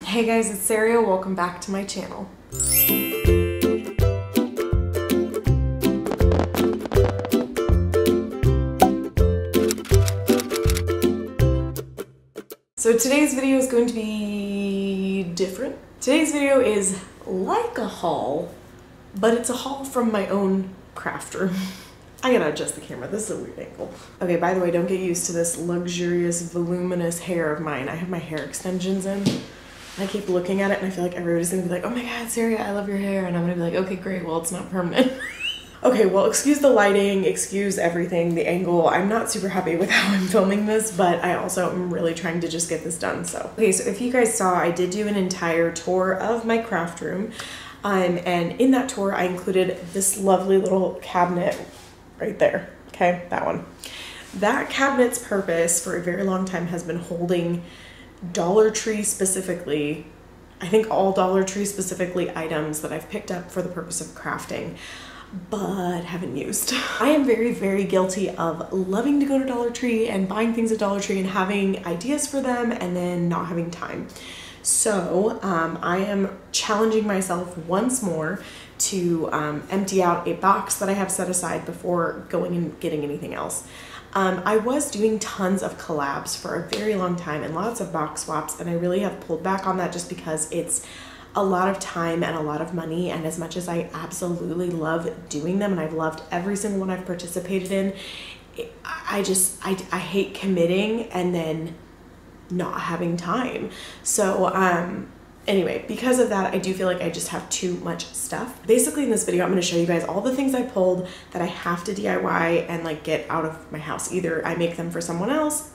Hey guys, it's Sarah. Welcome back to my channel. So today's video is going to be different. Today's video is like a haul, but it's a haul from my own craft room. I gotta adjust the camera, this is a weird angle. Okay, by the way, don't get used to this luxurious, voluminous hair of mine. I have my hair extensions in. I keep looking at it and I feel like everybody's gonna be like, oh my god, Sarah, I love your hair. And I'm gonna be like, okay, great, well, it's not permanent. Okay, well, excuse the lighting, excuse everything, the angle. I'm not super happy with how I'm filming this, but I also am really trying to just get this done, so. Okay, so if you guys saw, I did do an entire tour of my craft room. And in that tour, I included this lovely little cabinet right there, okay, that one. That cabinet's purpose for a very long time has been holding Dollar Tree specifically, I think all Dollar Tree specifically items that I've picked up for the purpose of crafting, but haven't used. I am very, very guilty of loving to go to Dollar Tree and buying things at Dollar Tree and having ideas for them and then not having time. So I am challenging myself once more to empty out a box that I have set aside before going and getting anything else. I was doing tons of collabs for a very long time and lots of box swaps, and I really have pulled back on that just because it's a lot of time and a lot of money, and as much as I absolutely love doing them and I've loved every single one I've participated in, I hate committing and then not having time. So anyway, because of that, I do feel like I just have too much stuff. Basically in this video, I'm going to show you guys all the things I pulled that I have to DIY and like get out of my house. Either I make them for someone else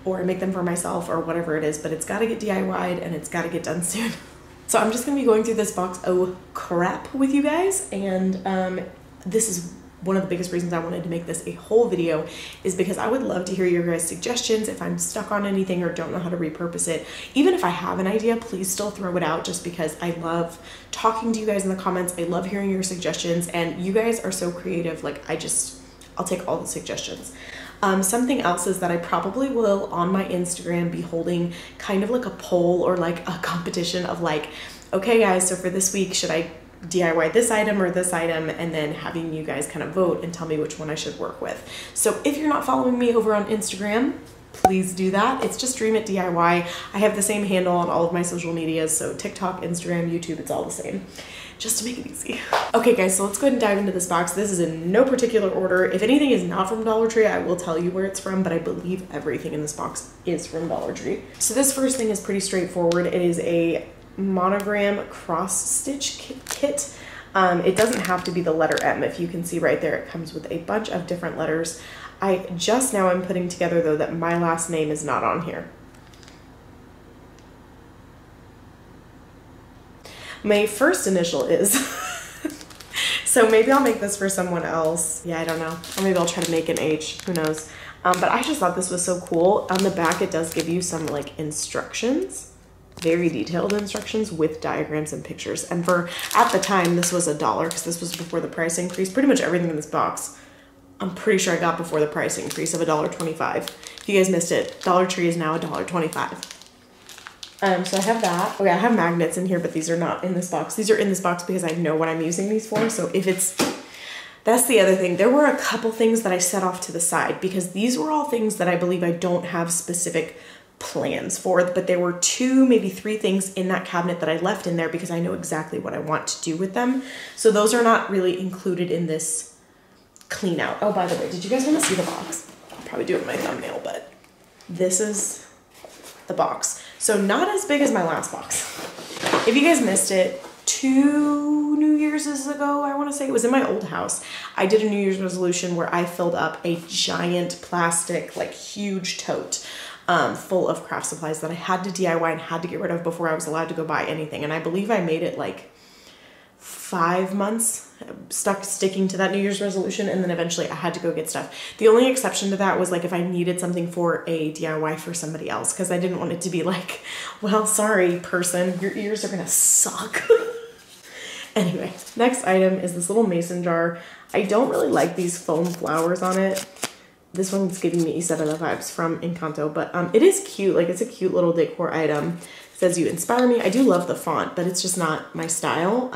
or I make them for myself or whatever it is, but it's got to get DIY'd and it's got to get done soon. So I'm just going to be going through this box of crap with you guys, and this is one of the biggest reasons I wanted to make this a whole video is because I would love to hear your guys' suggestions if I'm stuck on anything or don't know how to repurpose it. Even if I have an idea, please still throw it out just because I love talking to you guys in the comments. I love hearing your suggestions, and you guys are so creative. Like I'll take all the suggestions. Something else is that I probably will on my Instagram be holding kind of like a poll or like a competition of like, okay guys, so for this week, should I DIY this item or this item, and then having you guys kind of vote and tell me which one I should work with. So if you're not following me over on Instagram, please do that. It's just DreamItDIY. I have the same handle on all of my social medias, so TikTok, Instagram, YouTube, it's all the same, just to make it easy. Okay guys, so let's go ahead and dive into this box. This is in no particular order. If anything is not from Dollar Tree, I will tell you where it's from, but I believe everything in this box is from Dollar Tree. So this first thing is pretty straightforward. It is a monogram cross stitch kit. It doesn't have to be the letter M. If you can see right there, it comes with a bunch of different letters. I just now am putting together though that my last name is not on here. My first initial is. So maybe I'll make this for someone else. Yeah, I don't know. Or maybe I'll try to make an H, who knows. But I just thought this was so cool. On the back, it does give you some like instructions. Very detailed instructions with diagrams and pictures. And for, at the time, this was $1 because this was before the price increase. Pretty much everything in this box, I'm pretty sure I got before the price increase of $1.25. If you guys missed it, Dollar Tree is now $1.25. So I have that. Okay, I have magnets in here, but these are not in this box. These are in this box because I know what I'm using these for. So if it's, that's the other thing. There were a couple things that I set off to the side because these were all things that I believe I don't have specific plans for, but there were 2, maybe 3 things in that cabinet that I left in there because I know exactly what I want to do with them. So those are not really included in this clean out. Oh, by the way, did you guys want to see the box? I'll probably do it in my thumbnail, but this is the box. So not as big as my last box. If you guys missed it, 2 New Year's ago, I want to say, it was in my old house. I did a New Year's resolution where I filled up a giant plastic, like huge tote full of craft supplies that I had to DIY and had to get rid of before I was allowed to go buy anything. And I believe I made it like 5 months sticking to that New Year's resolution, and then eventually I had to go get stuff. The only exception to that was like if I needed something for a DIY for somebody else, because I didn't want it to be like, well, sorry person, your ears are gonna suck. Anyway, next item is this little mason jar. I don't really like these foam flowers on it. This one's giving me Isabella vibes from Encanto, but it is cute. Like, it's a cute little decor item. It says you inspire me. I do love the font, but it's just not my style.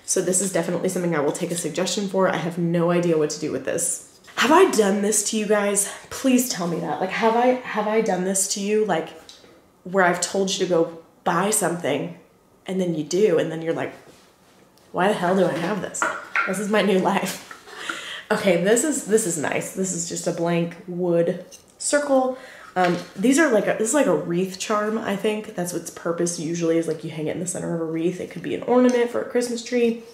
So this is definitely something I will take a suggestion for. I have no idea what to do with this. Have I done this to you guys? Please tell me that. Like, have I done this to you? Like, where I've told you to go buy something and then you do, and then you're like, why the hell do I have this? This is my new life. Okay, this is nice. This is just a blank wood circle. These are this is like a wreath charm, I think. That's what its purpose usually is, like you hang it in the center of a wreath. It could be an ornament for a Christmas tree.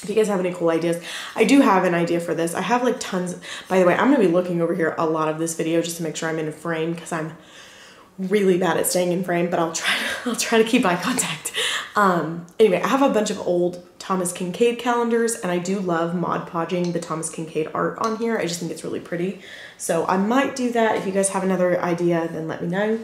If you guys have any cool ideas, I do have an idea for this. I have like tons. By the way, I'm gonna be looking over here a lot of this video just to make sure I'm in a frame, because I'm really bad at staying in frame, but I'll try to keep eye contact. Anyway, I have a bunch of old Thomas Kinkade calendars, and I do love Mod Podging the Thomas Kinkade art on here. I just think it's really pretty. So I might do that. If you guys have another idea, then let me know.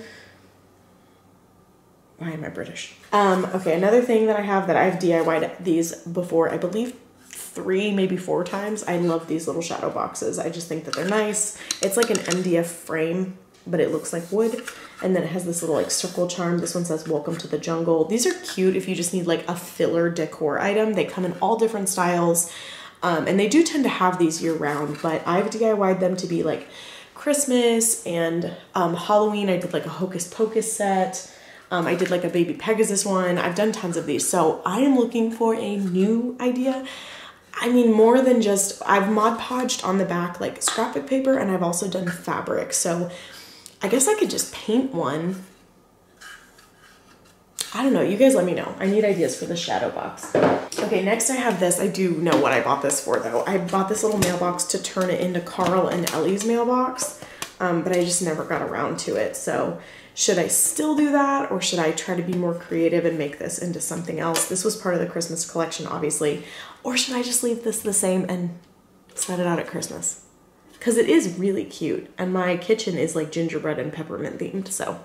Why am I British? Okay, another thing that I have that I've DIY'd these before, I believe 3, maybe 4 times. I love these little shadow boxes. I just think that they're nice. It's like an MDF frame, but it looks like wood. And then it has this little like circle charm. This one says, welcome to the jungle. These are cute if you just need like a filler decor item. They come in all different styles. And they do tend to have these year round, but I've DIY'd them to be like Christmas and Halloween. I did like a Hocus Pocus set. I did like a baby Pegasus one. I've done tons of these. So I am looking for a new idea. I mean, more than just, I've Mod Podged on the back like scrapbook paper, and I've also done fabric. So I guess I could just paint one. I don't know, you guys let me know. I need ideas for the shadow box. Okay, next I have this. I do know what I bought this for though. I bought this little mailbox to turn it into Carl and Ellie's mailbox, but I just never got around to it. So should I still do that, or should I try to be more creative and make this into something else? This was part of the Christmas collection, obviously. Or should I just leave this the same and set it out at Christmas? Because it is really cute, and my kitchen is like gingerbread and peppermint themed. So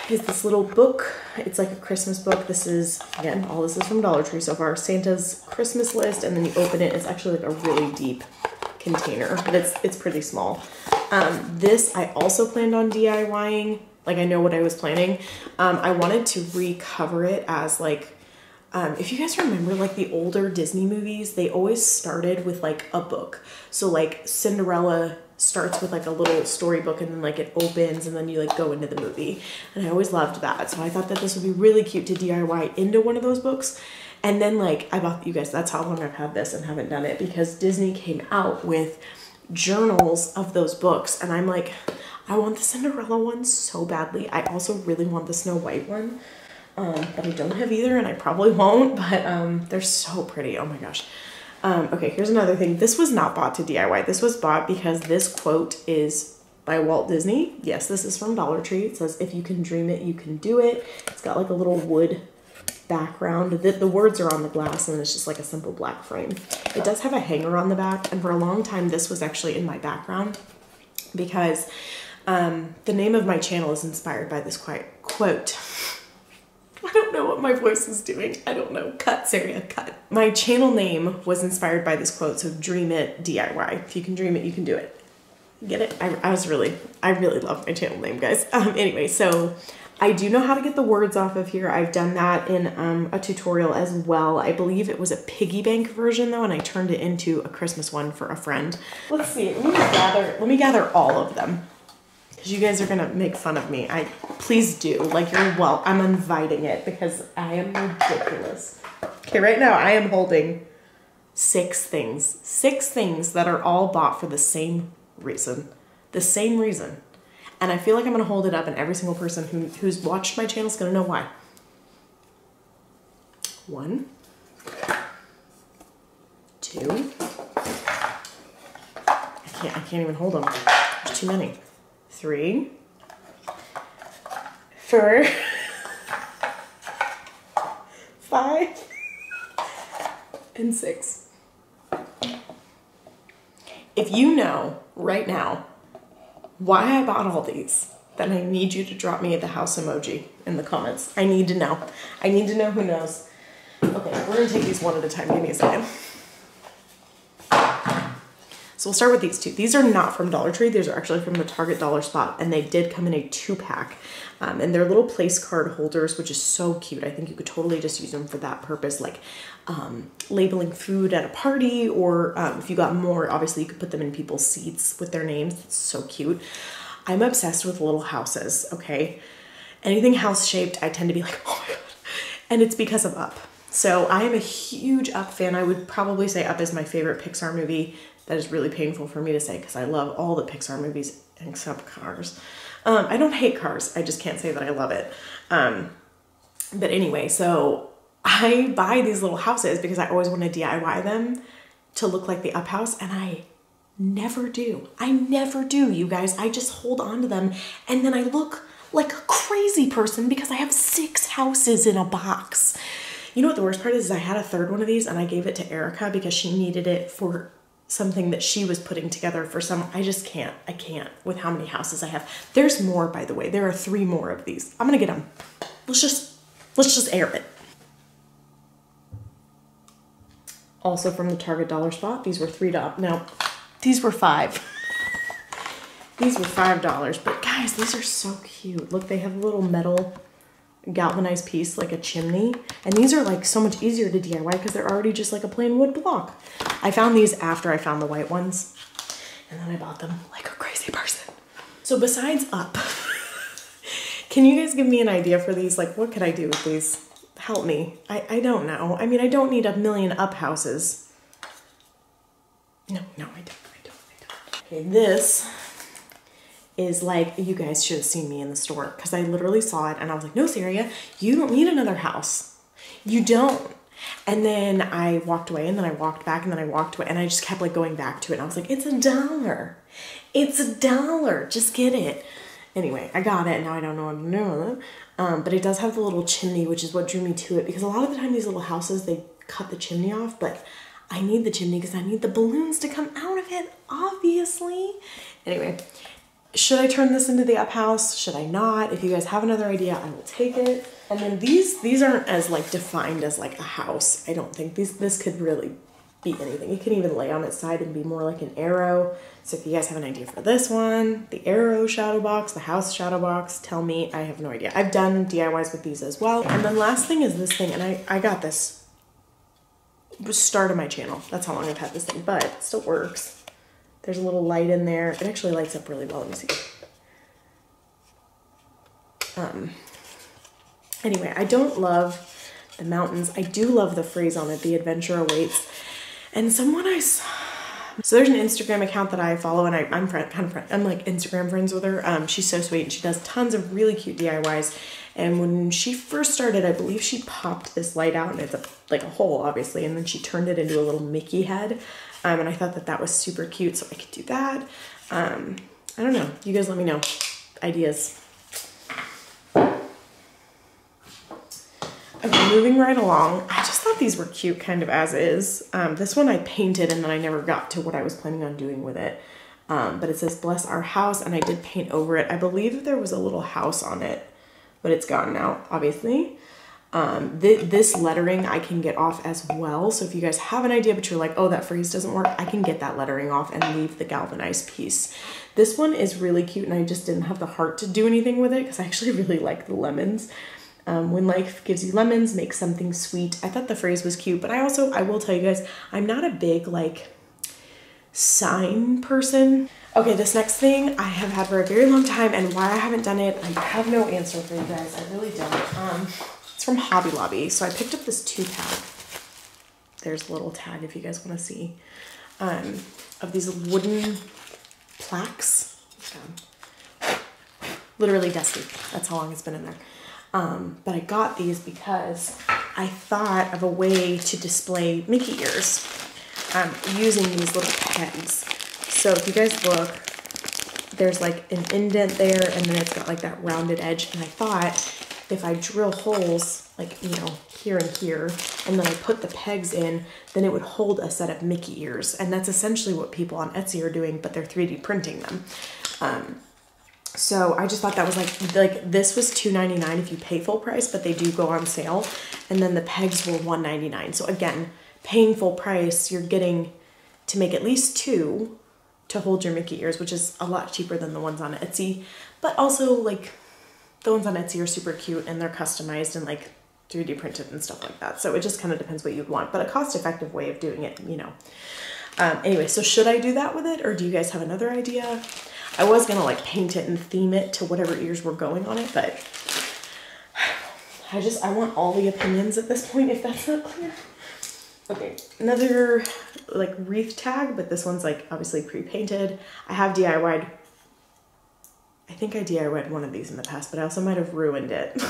here's this little book. It's like a Christmas book. This is, again, all this is from Dollar Tree so far. Santa's Christmas list, and then you open it. It's actually like a really deep container, but it's pretty small. This I also planned on DIYing. Like, I know what I was planning. I wanted to recover it as like, if you guys remember like the older Disney movies, they always started with like a book. So like Cinderella starts with like a little storybook, and then like it opens, and then you like go into the movie. And I always loved that. So I thought that this would be really cute to DIY into one of those books. And then like I bought, you guys, that's how long I've had this and haven't done it, because Disney came out with journals of those books. And I'm like, I want the Cinderella one so badly. I also really want the Snow White one. But I don't have either, and I probably won't, but they're so pretty. Oh my gosh. Okay, here's another thing. This was not bought to DIY. This was bought because this quote is by Walt Disney. Yes, this is from Dollar Tree. It says, if you can dream it, you can do it. It's got like a little wood background. The words are on the glass, and it's just like a simple black frame. It does have a hanger on the back, and for a long time this was actually in my background because the name of my channel is inspired by this quote. I don't know what my voice is doing. I don't know. Cut, Sarah, cut. My channel name was inspired by this quote, so dream it, DIY. If you can dream it, you can do it. Get it? I really love my channel name, guys. Anyway, so I do know how to get the words off of here. I've done that in a tutorial as well. I believe it was a piggy bank version though, and I turned it into a Christmas one for a friend. Let's see, let me gather all of them. Because you guys are gonna make fun of me. Please do. Like, I'm inviting it because I am ridiculous. Okay, right now I am holding 6 things. 6 things that are all bought for the same reason. The same reason. And I feel like I'm gonna hold it up, and every single person who's watched my channel is gonna know why. 1, 2. I can't even hold them. There's too many. 3, 4, 5, and 6. If you know right now why I bought all these, then I need you to drop me the house emoji in the comments. I need to know. I need to know who knows. Okay, we're gonna take these one at a time. Give me a second. So we'll start with these two. These are not from Dollar Tree. These are actually from the Target Dollar Spot, and they did come in a 2-pack. And they're little place card holders, which is so cute. I think you could totally just use them for that purpose, like labeling food at a party, or if you got more, obviously you could put them in people's seats with their names. It's so cute. I'm obsessed with little houses, okay? Anything house shaped, I tend to be like, oh my God. And it's because of Up. So I am a huge Up fan. I would probably say Up is my favorite Pixar movie. That is really painful for me to say because I love all the Pixar movies except Cars. I don't hate Cars. I just can't say that I love it. But anyway, so I buy these little houses because I always want to DIY them to look like the Up house, and I never do. I never do, you guys. I just hold on to them, and then I look like a crazy person because I have 6 houses in a box. You know what the worst part is I had a 3rd one of these, and I gave it to Erica because she needed it for something that she was putting together for some. I just can't. I can't with how many houses I have. There's more, by the way. There are 3 more of these. I'm gonna get them. Let's just air it. Also from the Target Dollar Spot. These were $3. Now, these were $5. These were $5, but guys, these are so cute. Look, they have a little metal galvanized piece, like a chimney. And these are like so much easier to DIY because they're already just like a plain wood block. I found these after I found the white ones, and then I bought them like a crazy person. So besides Up, can you guys give me an idea for these? Like, what could I do with these? Help me. I don't know. I mean, I don't need a million Up houses. No, I don't. Okay, this is like, you guys should have seen me in the store because I literally saw it and I was like, no, Saria, you don't need another house. You don't. And then I walked away, and then I walked back, and then I walked away, and I just kept like going back to it. And I was like, it's $1. It's $1. Just get it. Anyway, I got it, and now I don't know what to do with it. But it does have the little chimney, which is what drew me to it, because a lot of the time these little houses, they cut the chimney off, but I need the chimney because I need the balloons to come out of it, obviously. Anyway, should I turn this into the Up house? Should I not? If you guys have another idea, I will take it. And then these aren't as like defined as like a house. I don't think this could really be anything. It can even lay on its side and be more like an arrow. So if you guys have an idea for this one, the arrow shadow box, the house shadow box, tell me. I have no idea. I've done DIYs with these as well. And then last thing is this thing, and I got this start of my channel. That's how long I've had this thing, but it still works. There's a little light in there. It actually lights up really well. Let me see. Anyway, I don't love the mountains. I do love the phrase on it, the adventure awaits. And someone I saw, so there's an Instagram account that I follow, and I'm like Instagram friends with her. She's so sweet, and she does tons of really cute DIYs. And when she first started, I believe she popped this light out, and it's like a hole, obviously, and then she turned it into a little Mickey head. And I thought that was super cute, so I could do that. I don't know. You guys let me know. Ideas. Okay, moving right along. I just thought these were cute kind of as is. This one I painted, and then I never got to what I was planning on doing with it. But it says, bless our house, and I did paint over it. I believe there was a little house on it, but it's gone now, obviously. This lettering I can get off as well. So if you guys have an idea, but you're like, oh, that phrase doesn't work, I can get that lettering off and leave the galvanized piece. This one is really cute, and I just didn't have the heart to do anything with it because I actually really like the lemons. When life gives you lemons, make something sweet. I thought the phrase was cute, but I will tell you guys, I'm not a big like sign person. Okay, this next thing I have had for a very long time, and why I haven't done it, I have no answer for you guys. I really don't. It's from Hobby Lobby. So I picked up this 2-pack. There's a little tag if you guys want to see. Of these wooden plaques. Literally dusty. That's how long it's been in there. But I got these because I thought of a way to display Mickey ears using these little pegs. So if you guys look, there's like an indent there, and then it's got like that rounded edge. And I thought if I drill holes like, you know, here and here, and then I put the pegs in, then it would hold a set of Mickey ears. And that's essentially what people on Etsy are doing, but they're 3D printing them. So I just thought that was like this was $2.99 if you pay full price, but they do go on sale. And then the pegs were $1.99. So again, paying full price, you're getting to make at least 2 to hold your Mickey ears, which is a lot cheaper than the ones on Etsy. But also, like, the ones on Etsy are super cute and they're customized and like 3D printed and stuff like that. So it just kind of depends what you'd want, but a cost-effective way of doing it, you know. Anyway, so should I do that with it, or do you guys have another idea? I was gonna like paint it and theme it to whatever ears were going on it, but I want all the opinions at this point, if that's not clear. Okay, another like wreath tag, but this one's like obviously pre-painted. I have DIY'd, I think I DIY'd one of these in the past, but I also might have ruined it.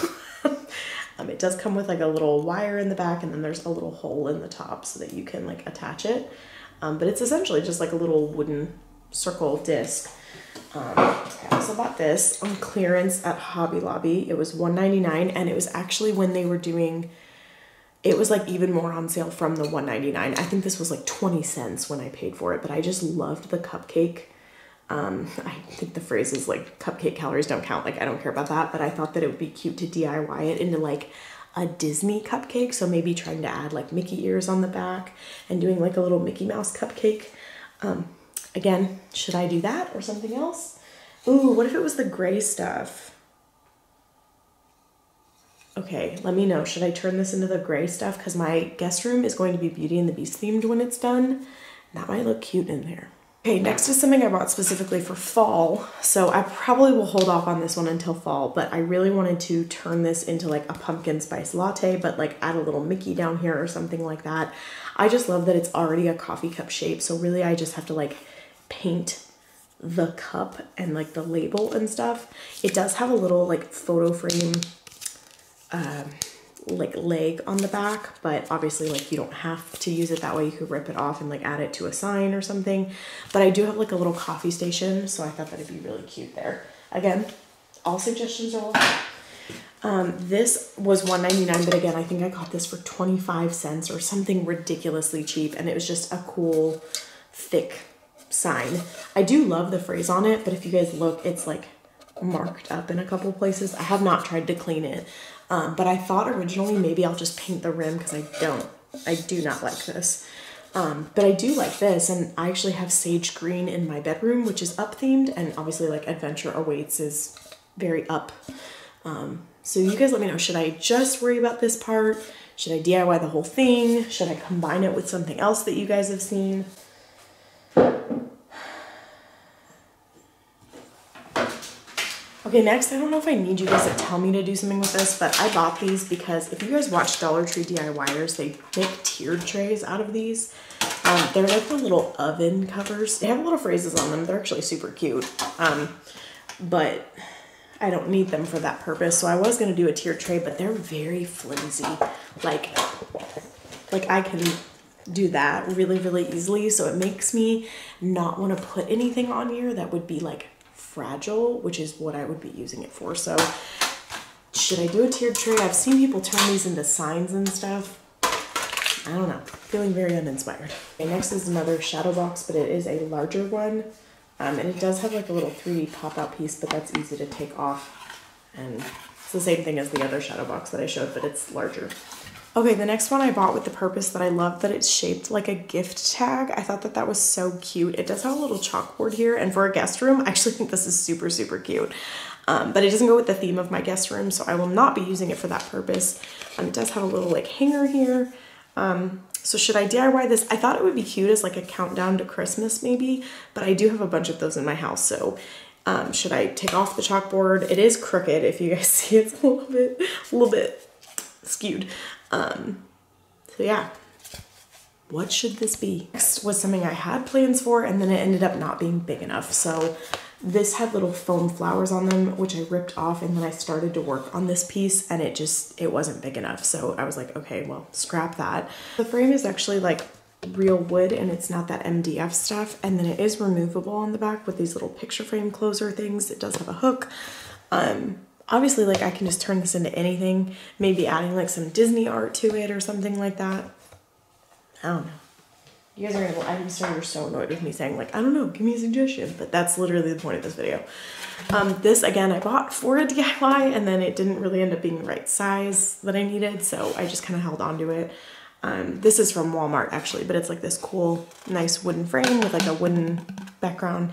It does come with like a little wire in the back, and then there's a little hole in the top so that you can like attach it. But it's essentially just like a little wooden circle disc. I also bought this on clearance at Hobby Lobby. It was $1.99, and it was actually when they were doing, it was like even more on sale from the $1.99. I think this was like 20 cents when I paid for it, but I just loved the cupcake. I think the phrase is like cupcake calories don't count. Like I don't care about that, but I thought that it would be cute to DIY it into like a Disney cupcake. So maybe trying to add like Mickey ears on the back and doing like a little Mickey Mouse cupcake. Again, should I do that or something else? Ooh, what if it was the gray stuff? Okay, let me know. Should I turn this into the gray stuff? Because my guest room is going to be Beauty and the Beast themed when it's done. That might look cute in there. Okay, next is something I bought specifically for fall. So I probably will hold off on this one until fall, but I really wanted to turn this into like a pumpkin spice latte, but like add a little Mickey down here or something like that. I just love that it's already a coffee cup shape. So really I just have to like paint the cup and like the label and stuff. It does have a little like photo frame like leg on the back, but obviously like you don't have to use it that way. You could rip it off and like add it to a sign or something. But I do have like a little coffee station, so I thought that'd be really cute there. Again, all suggestions are welcome. This was $1.99, but again, I think I got this for 25 cents or something ridiculously cheap, and it was just a cool, thick sign. I do love the phrase on it, but if you guys look, it's like marked up in a couple places. I have not tried to clean it, but I thought originally maybe I'll just paint the rim because I do not like this. But I do like this, and I actually have sage green in my bedroom, which is up themed, and obviously like Adventure Awaits is very up. So you guys let me know, should I just worry about this part? Should I DIY the whole thing? Should I combine it with something else that you guys have seen? Okay, next, I don't know if I need you guys to tell me to do something with this, but I bought these because if you guys watch Dollar Tree DIYers, they make tiered trays out of these. They're like the little oven covers. They have little phrases on them. They're actually super cute, but I don't need them for that purpose. So I was gonna do a tiered tray, but they're very flimsy. Like I can do that really, really easily. So it makes me not want to put anything on here that would be like fragile, which is what I would be using it for. So should I do a tiered tray? I've seen people turn these into signs and stuff. I don't know, feeling very uninspired. Okay, next is another shadow box, but it is a larger one. And it does have like a little 3D pop-out piece, but that's easy to take off. And it's the same thing as the other shadow box that I showed, but it's larger. Okay, the next one I bought with the purpose that I love that it's shaped like a gift tag. I thought that that was so cute. It does have a little chalkboard here, and for a guest room, I actually think this is super, super cute. But it doesn't go with the theme of my guest room, so I will not be using it for that purpose. It does have a little like hanger here. So should I DIY this? I thought it would be cute as like a countdown to Christmas maybe, but I do have a bunch of those in my house. So should I take off the chalkboard? It is crooked. If you guys see, it's a little bit skewed. So yeah, what should this be? Next was something I had plans for, and then it ended up not being big enough. So this had little foam flowers on them, which I ripped off, and then I started to work on this piece, and it wasn't big enough. So I was like, okay, well, scrap that. The frame is actually like real wood, and it's not that MDF stuff. And then it is removable on the back with these little picture frame closer things. It does have a hook. Obviously, like I can just turn this into anything, maybe adding like some Disney art to it or something like that. I don't know. You guys are gonna, I'm sorry you're so annoyed with me saying like, I don't know, give me a suggestion, but that's literally the point of this video. This again, I bought for a DIY, and then it didn't really end up being the right size that I needed. So I just kind of held on to it. This is from Walmart actually, but it's like this cool, nice wooden frame with like a wooden background.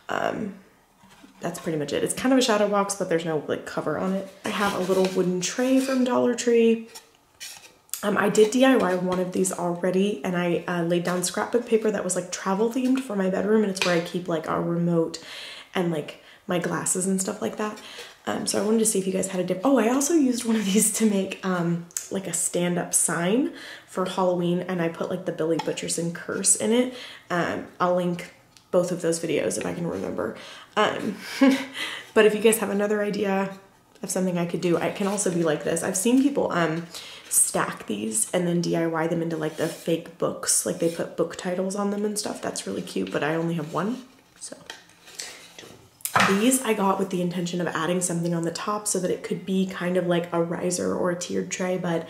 That's pretty much it. It's kind of a shadow box, but there's no like cover on it. I have a little wooden tray from Dollar Tree. I did DIY one of these already, and I laid down scrapbook paper that was like travel themed for my bedroom, and it's where I keep like our remote and like my glasses and stuff like that. So I wanted to see if you guys had a dip. Oh, I also used one of these to make like a stand-up sign for Halloween, and I put like the Billy Butcherson curse in it. I'll link both of those videos if I can remember. But if you guys have another idea of something I could do, it can also be like this. I've seen people stack these and then DIY them into like the fake books, like they put book titles on them and stuff. That's really cute, but I only have one, so. These I got with the intention of adding something on the top so that it could be kind of like a riser or a tiered tray, but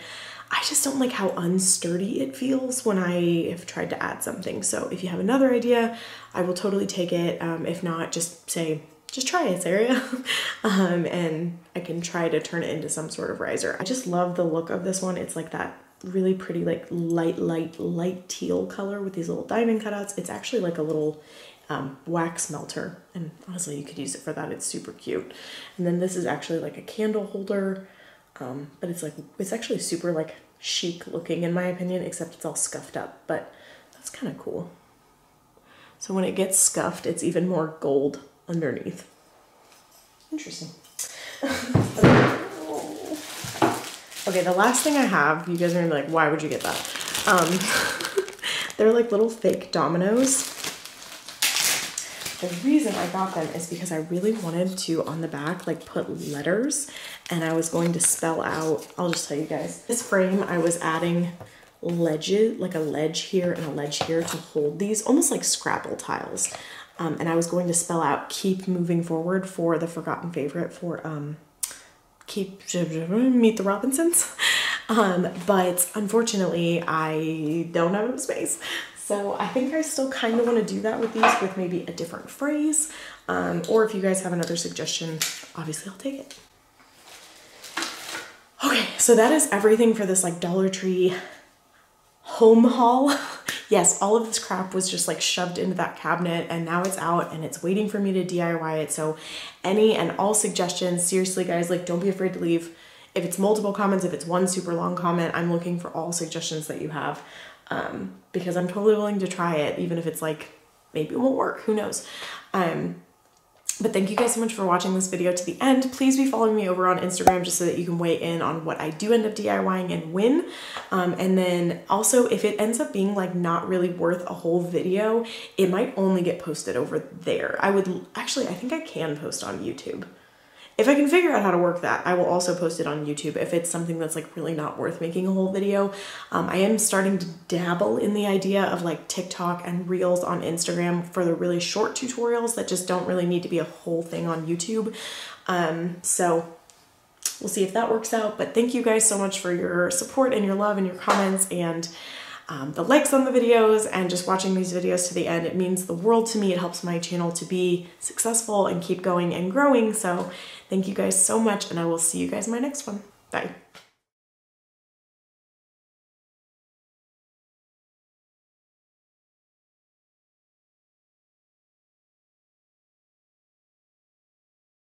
I just don't like how unsturdy it feels when I have tried to add something. So if you have another idea, I will totally take it. If not, just try it, Sarah. And I can try to turn it into some sort of riser. I just love the look of this one. It's like that really pretty, like light teal color with these little diamond cutouts. It's actually like a little wax melter, and honestly you could use it for that. It's super cute. And then this is actually like a candle holder, but it's actually super like chic looking in my opinion, except it's all scuffed up, but that's kind of cool. So when it gets scuffed, it's even more gold underneath. Interesting. Okay, the last thing I have, you guys are gonna be like, why would you get that? They're like little fake dominoes. The reason I got them is because I really wanted to, on the back, like put letters, and I was going to spell out, I'll just tell you guys. This frame, I was adding ledges, like a ledge here and a ledge here to hold these, almost like Scrabble tiles. And I was going to spell out keep moving forward for the forgotten favorite for Meet the Robinsons. But unfortunately I don't have enough space. So I think I still kind of want to do that with these with maybe a different phrase. Or if you guys have another suggestion, obviously I'll take it. Okay, so that is everything for this like Dollar Tree home haul. Yes, all of this crap was just like shoved into that cabinet, and now it's out and it's waiting for me to DIY it. So any and all suggestions, seriously guys, like don't be afraid to leave. If it's multiple comments, if it's one super long comment, I'm looking for all suggestions that you have, because I'm totally willing to try it, even if it's like, maybe it won't work, who knows. But thank you guys so much for watching this video to the end. Please be following me over on Instagram just so that you can weigh in on what I do end up DIYing and when. And then also if it ends up being like not really worth a whole video, it might only get posted over there. I think I can post on YouTube. If I can figure out how to work that, I will also post it on YouTube if it's something that's like really not worth making a whole video. I am starting to dabble in the idea of like TikTok and Reels on Instagram for the really short tutorials that just don't really need to be a whole thing on YouTube. So we'll see if that works out. But thank you guys so much for your support and your love and your comments and the likes on the videos and just watching these videos to the end. It means the world to me. It helps my channel to be successful and keep going and growing. So thank you guys so much, and I will see you guys in my next one. Bye.